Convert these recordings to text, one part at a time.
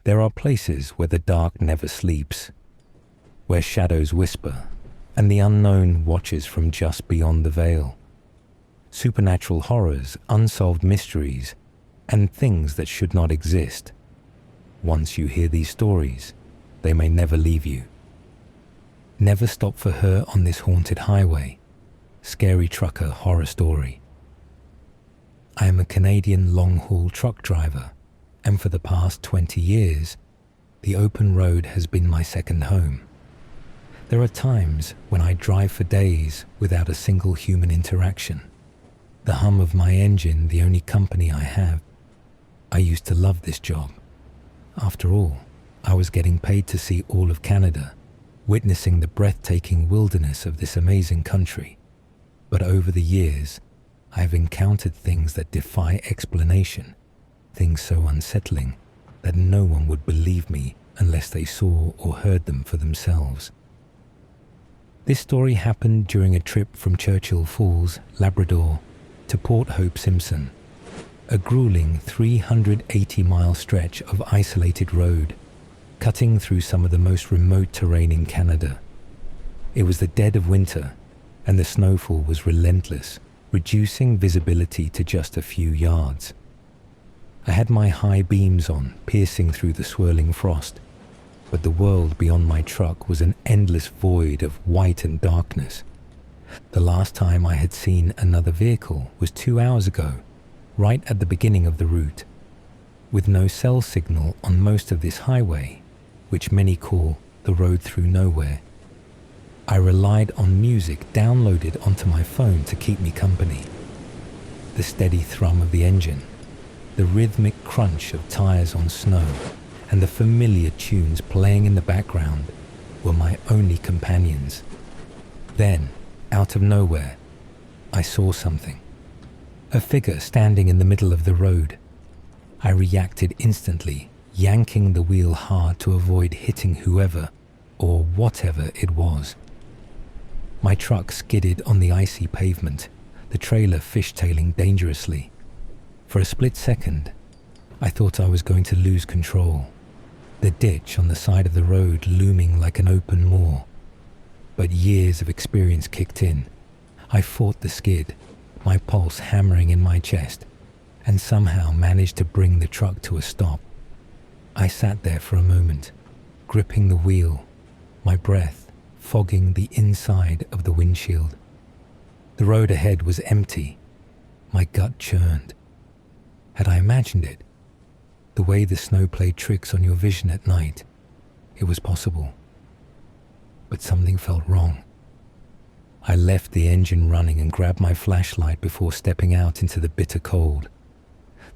There are places where the dark never sleeps, where shadows whisper and the unknown watches from just beyond the veil. Supernatural horrors, unsolved mysteries, and things that should not exist. Once you hear these stories, they may never leave you. Never Stop for Her on This Haunted Highway. Scary Trucker Horror Story. I am a Canadian long-haul truck driver, and for the past 20 years, the open road has been my second home. There are times when I drive for days without a single human interaction. The hum of my engine, the only company I have. I used to love this job. After all, I was getting paid to see all of Canada, witnessing the breathtaking wilderness of this amazing country. But over the years, I have encountered things that defy explanation, things so unsettling that no one would believe me unless they saw or heard them for themselves. This story happened during a trip from Churchill Falls, Labrador, to Port Hope Simpson, a grueling 380-mile stretch of isolated road, cutting through some of the most remote terrain in Canada. It was the dead of winter, and the snowfall was relentless, reducing visibility to just a few yards. I had my high beams on, piercing through the swirling frost, but the world beyond my truck was an endless void of white and darkness. The last time I had seen another vehicle was 2 hours ago, right at the beginning of the route. With no cell signal on most of this highway, which many call the road through nowhere, I relied on music downloaded onto my phone to keep me company. The steady thrum of the engine, the rhythmic crunch of tires on snow, and the familiar tunes playing in the background were my only companions. Then, out of nowhere, I saw something. A figure standing in the middle of the road. I reacted instantly, yanking the wheel hard to avoid hitting whoever or whatever it was. My truck skidded on the icy pavement, the trailer fishtailing dangerously. For a split second, I thought I was going to lose control, the ditch on the side of the road looming like an open maw. But years of experience kicked in. I fought the skid, my pulse hammering in my chest, and somehow managed to bring the truck to a stop. I sat there for a moment, gripping the wheel, my breath fogging the inside of the windshield. The road ahead was empty. My gut churned. Had I imagined it? The way the snow played tricks on your vision at night, it was possible. But something felt wrong. I left the engine running and grabbed my flashlight before stepping out into the bitter cold.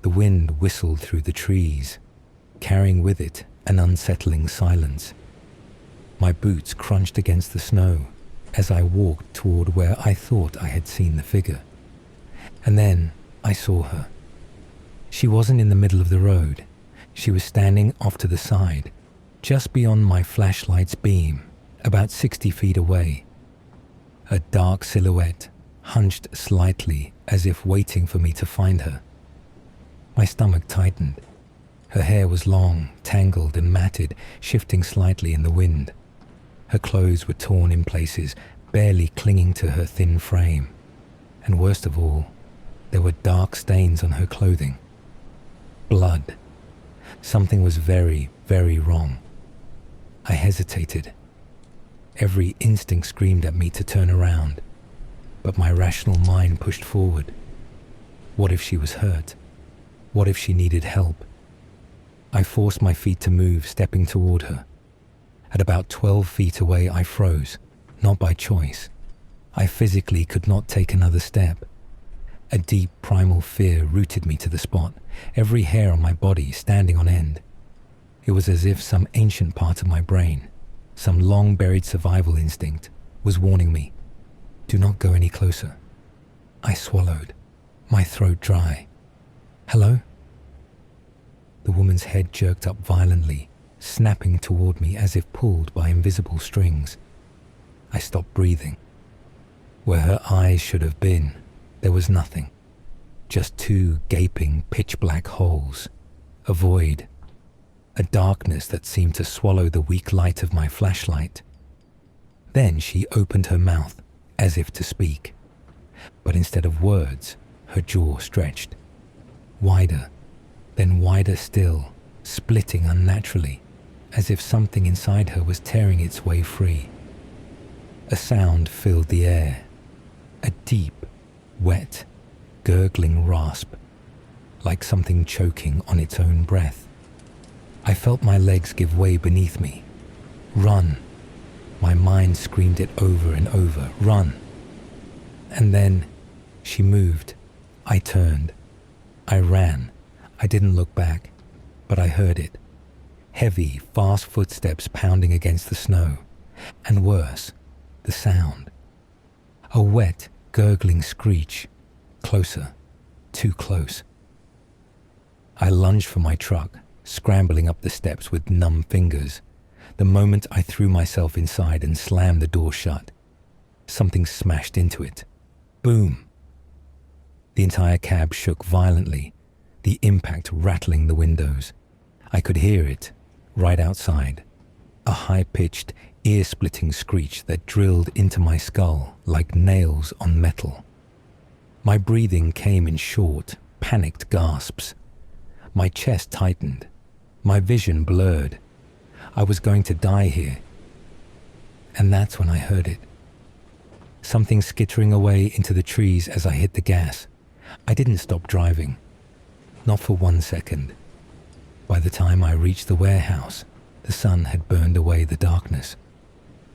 The wind whistled through the trees, carrying with it an unsettling silence. My boots crunched against the snow as I walked toward where I thought I had seen the figure. And then I saw her. She wasn't in the middle of the road. She was standing off to the side, just beyond my flashlight's beam, about 60 feet away. A dark silhouette, hunched slightly as if waiting for me to find her. My stomach tightened. Her hair was long, tangled and matted, shifting slightly in the wind. Her clothes were torn in places, barely clinging to her thin frame. And worst of all, there were dark stains on her clothing. Blood. Something was very, very wrong. I hesitated. Every instinct screamed at me to turn around, but my rational mind pushed forward. What if she was hurt? What if she needed help? I forced my feet to move, stepping toward her. At about 12 feet away, I froze, not by choice. I physically could not take another step. A deep primal fear rooted me to the spot, every hair on my body standing on end. It was as if some ancient part of my brain, some long-buried survival instinct, was warning me, do not go any closer. I swallowed, my throat dry. Hello? The woman's head jerked up violently, snapping toward me as if pulled by invisible strings. I stopped breathing. Where her eyes should have been, there was nothing. Just two gaping, pitch-black holes. A void. a darkness that seemed to swallow the weak light of my flashlight. Then she opened her mouth as if to speak, but instead of words, her jaw stretched. Wider, then wider still, splitting unnaturally, as if something inside her was tearing its way free. A sound filled the air, a deep, wet, gurgling rasp, like something choking on its own breath. I felt my legs give way beneath me. Run! My mind screamed it over and over. Run! And then she moved. I turned. I ran. I didn't look back, but I heard it. Heavy, fast footsteps pounding against the snow. And worse, the sound. A wet, gurgling screech. Closer. Too close. I lunged for my truck, scrambling up the steps with numb fingers. The moment I threw myself inside and slammed the door shut, something smashed into it. Boom! The entire cab shook violently, the impact rattling the windows. I could hear it, right outside. A high-pitched, ear-splitting screech that drilled into my skull like nails on metal. My breathing came in short, panicked gasps. My chest tightened. My vision blurred. I was going to die here. And that's when I heard it. Something skittering away into the trees as I hit the gas. I didn't stop driving. Not for 1 second. By the time I reached the warehouse, the sun had burned away the darkness.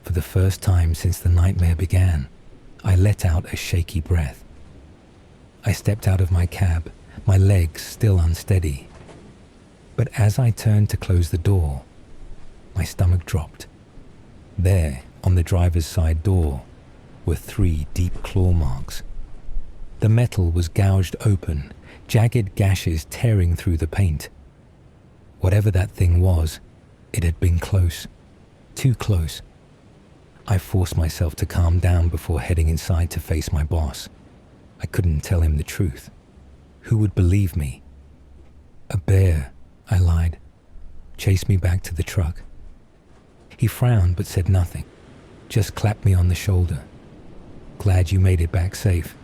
For the first time since the nightmare began, I let out a shaky breath. I stepped out of my cab, my legs still unsteady. But as I turned to close the door, my stomach dropped. There, on the driver's side door, were 3 deep claw marks. The metal was gouged open, jagged gashes tearing through the paint. Whatever that thing was, it had been close. Too close. I forced myself to calm down before heading inside to face my boss. I couldn't tell him the truth. Who would believe me? A bear, I lied. Chased me back to the truck. He frowned but said nothing, just clapped me on the shoulder. Glad you made it back safe.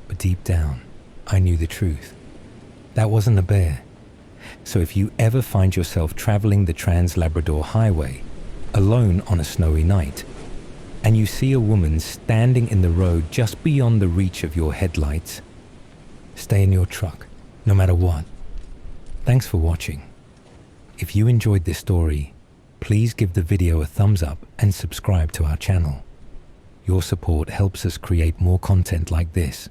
But deep down, I knew the truth. That wasn't a bear. So if you ever find yourself traveling the Trans-Labrador Highway, alone on a snowy night, and you see a woman standing in the road just beyond the reach of your headlights, stay in your truck, no matter what. Thanks for watching. If you enjoyed this story, please give the video a thumbs up and subscribe to our channel. Your support helps us create more content like this.